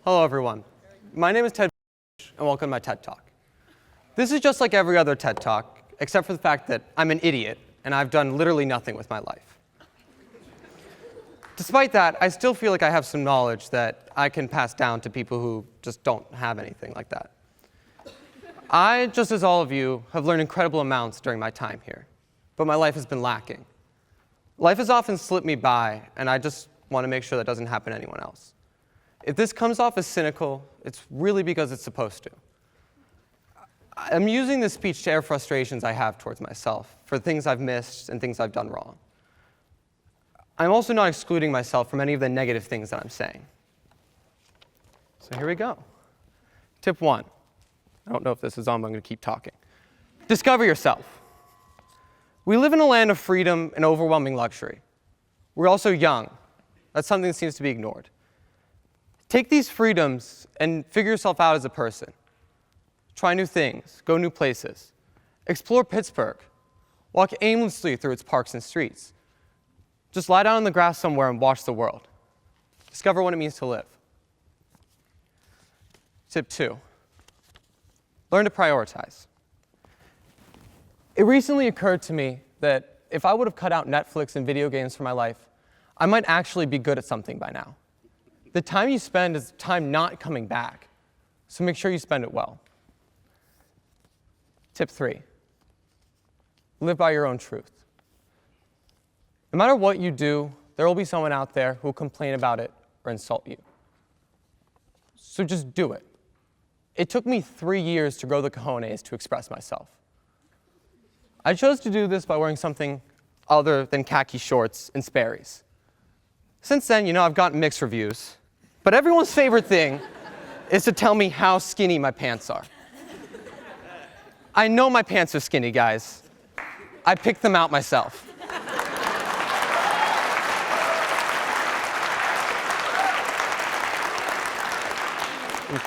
Hello, everyone. My name is Ted, and welcome to my TED Talk. This is just like every other TED Talk, except for the fact that I'm an idiot, and I've done literally nothing with my life. Despite that, I still feel like I have some knowledge that I can pass down to people who just don't have anything like that. I, just as all of you, have learned incredible amounts during my time here, but my life has been lacking. Life has often slipped me by, and I just want to make sure that doesn't happen to anyone else. If this comes off as cynical, it's really because it's supposed to. I'm using this speech to air frustrations I have towards myself for things I've missed and things I've done wrong. I'm also not excluding myself from any of the negative things that I'm saying. So here we go. Tip 1. I don't know if this is on, but I'm going to keep talking. Discover yourself. We live in a land of freedom and overwhelming luxury. We're also young. That's something that seems to be ignored. Take these freedoms and figure yourself out as a person. Try new things, go new places. Explore Pittsburgh. Walk aimlessly through its parks and streets. Just lie down on the grass somewhere and watch the world. Discover what it means to live. Tip 2. Learn to prioritize. It recently occurred to me that if I would have cut out Netflix and video games from my life, I might actually be good at something by now. The time you spend is time not coming back, so make sure you spend it well. Tip 3. Live by your own truth. No matter what you do, there will be someone out there who will complain about it or insult you. So just do it. It took me 3 years to grow the cojones to express myself. I chose to do this by wearing something other than khaki shorts and Sperry's. Since then, I've gotten mixed reviews. But everyone's favorite thing is to tell me how skinny my pants are. I know my pants are skinny, guys. I picked them out myself.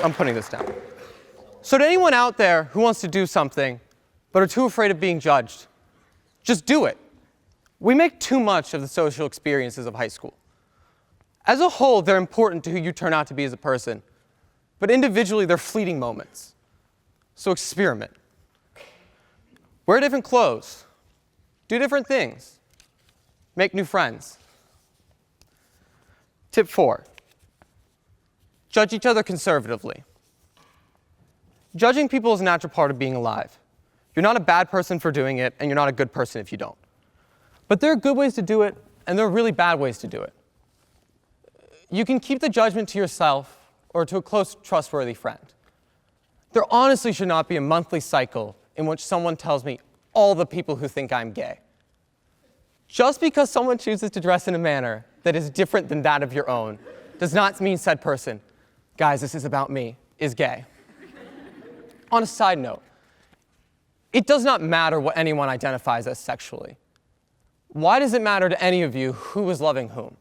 I'm putting this down. So to anyone out there who wants to do something but are too afraid of being judged, just do it. We make too much of the social experiences of high school. As a whole, they're important to who you turn out to be as a person, but individually, they're fleeting moments. So experiment. Wear different clothes. Do different things. Make new friends. Tip 4. Judge each other conservatively. Judging people is a natural part of being alive. You're not a bad person for doing it, and you're not a good person if you don't. But there are good ways to do it, and there are really bad ways to do it. You can keep the judgment to yourself or to a close, trustworthy friend. There honestly should not be a monthly cycle in which someone tells me all the people who think I'm gay. Just because someone chooses to dress in a manner that is different than that of your own does not mean said person, guys, this is about me, is gay. On a side note, it does not matter what anyone identifies as sexually. Why does it matter to any of you who is loving whom?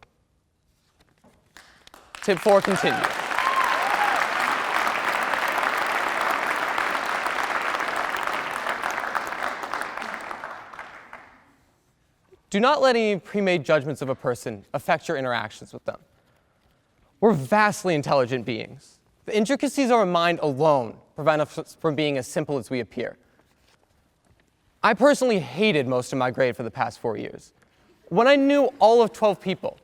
Tip 4, continue. Do not let any pre-made judgments of a person affect your interactions with them. We're vastly intelligent beings. The intricacies of our mind alone prevent us from being as simple as we appear. I personally hated most of my grade for the past 4 years. When I knew all of 12 people,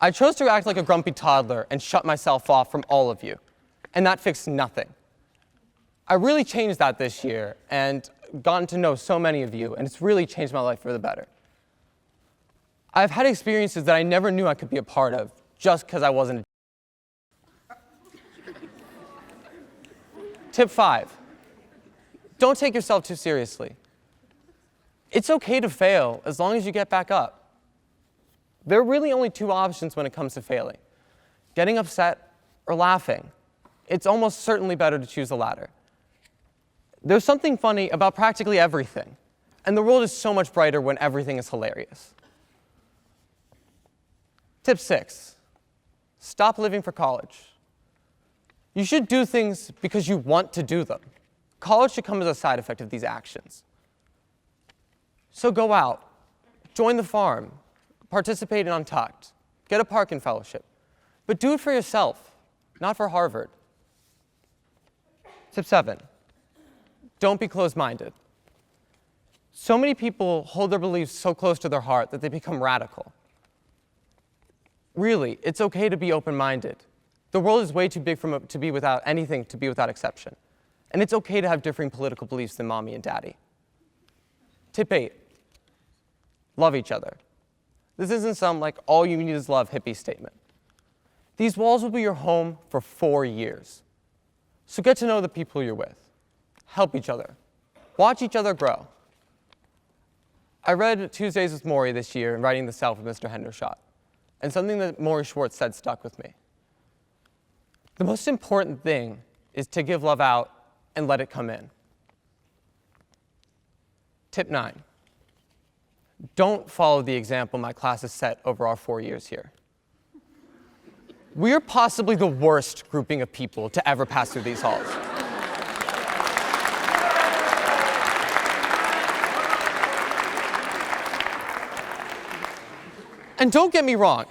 I chose to act like a grumpy toddler and shut myself off from all of you, and that fixed nothing. I really changed that this year and gotten to know so many of you, and it's really changed my life for the better. I've had experiences that I never knew I could be a part of just because I wasn't a Tip 5. Don't take yourself too seriously. It's okay to fail as long as you get back up. There are really only 2 options when it comes to failing: getting upset or laughing. It's almost certainly better to choose the latter. There's something funny about practically everything, and the world is so much brighter when everything is hilarious. Tip 6. Stop living for college. You should do things because you want to do them. College should come as a side effect of these actions. So go out, join the farm, participate in Untucked, get a parking fellowship, but do it for yourself. not for Harvard. Tip 7, don't be closed-minded. So many people hold their beliefs so close to their heart that they become radical. Really, it's okay to be open-minded. The world is way too big to be without anything, to be without exception. And it's okay to have differing political beliefs than mommy and daddy. Tip 8, love each other. This isn't some like all you need is love hippie statement. These walls will be your home for 4 years. So get to know the people you're with. Help each other. Watch each other grow. I read Tuesdays with Maury this year in Writing the Self with Mr. Hendershot, and something that Maury Schwartz said stuck with me. The most important thing is to give love out and let it come in. Tip 9, don't follow the example my class has set over our 4 years here. We are possibly the worst grouping of people to ever pass through these halls. And don't get me wrong,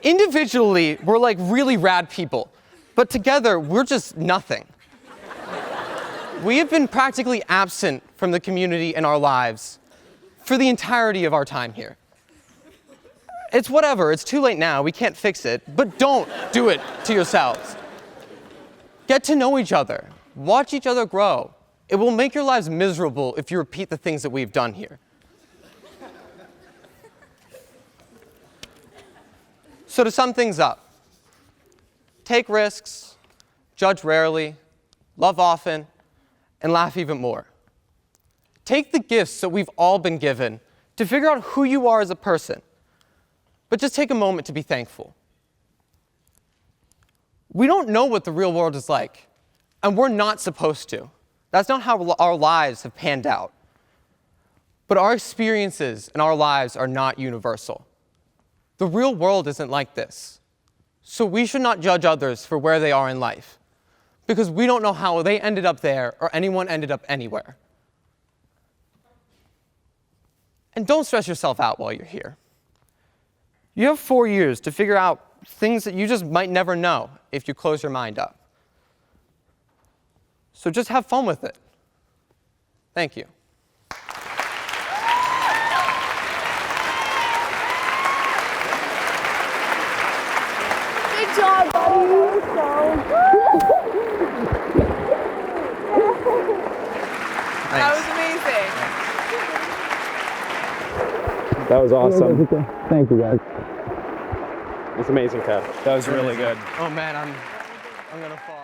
individually, we're like really rad people, but together, we're just nothing. We have been practically absent from the community in our lives for the entirety of our time here. It's whatever, it's too late now, we can't fix it, but don't do it to yourselves. Get to know each other, watch each other grow. It will make your lives miserable if you repeat the things that we've done here. So to sum things up, take risks, judge rarely, love often, and laugh even more. Take the gifts that we've all been given to figure out who you are as a person, but just take a moment to be thankful. We don't know what the real world is like, and we're not supposed to. That's not how our lives have panned out. But our experiences and our lives are not universal. The real world isn't like this. So we should not judge others for where they are in life, because we don't know how they ended up there or anyone ended up anywhere. And don't stress yourself out while you're here. You have 4 years to figure out things that you just might never know if you close your mind up. So just have fun with it. Thank you. Good job, buddy. You're so good. That was amazing. That was awesome. Thank you, guys. It's amazing, Kev. That was really good. Oh man, I'm gonna fall.